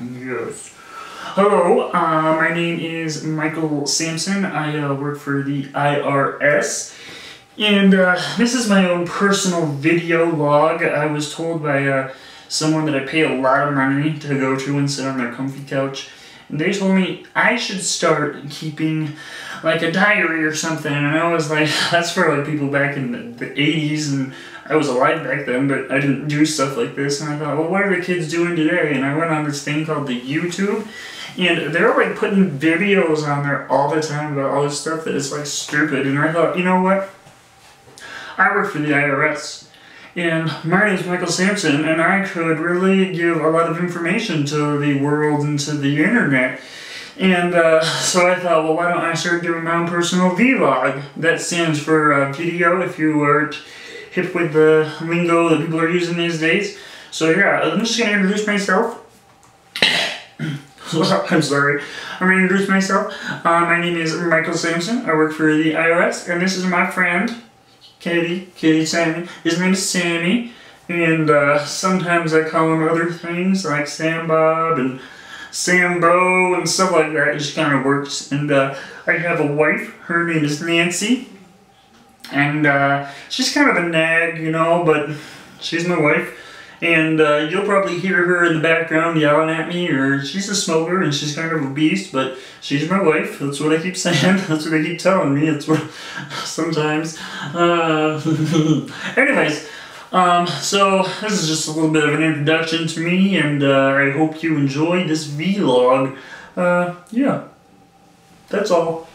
Yes. Hello, my name is Michael Sampson. I work for the IRS, and this is my own personal video log. I was told by someone that I pay a lot of money to go to and sit on their comfy couch, and they told me I should start keeping like a diary or something, and I was like, that's for like people back in the 80s, and I was alive back then, but I didn't do stuff like this, and I thought, well, what are the kids doing today? And I went on this thing called the YouTube, and they're like putting videos on there all the time about all this stuff that is like stupid, and I thought, you know what? I work for the IRS, and my name is Michael Sampson, and I could really give a lot of information to the world and to the internet. And so I thought, well, why don't I start doing my own personal vlog? That stands for video, if you weren't hip with the lingo that people are using these days. So yeah, I'm just going to introduce myself. I'm sorry. I'm going to introduce myself. My name is Michael Sampson. I work for the IRS, and this is my friend, Kitty Sammy. His name is Sammy, and sometimes I call him other things like Sam Bob and Sambo and stuff like that. It just kind of works. And I have a wife. Her name is Nancy. And she's kind of a nag, you know, but she's my wife. And you'll probably hear her in the background yelling at me, or she's a smoker and she's kind of a beast, but she's my wife. That's what I keep saying. That's what they keep telling me. It's what sometimes. Anyways, so this is just a little bit of an introduction to me, and I hope you enjoy this vlog. Yeah, that's all.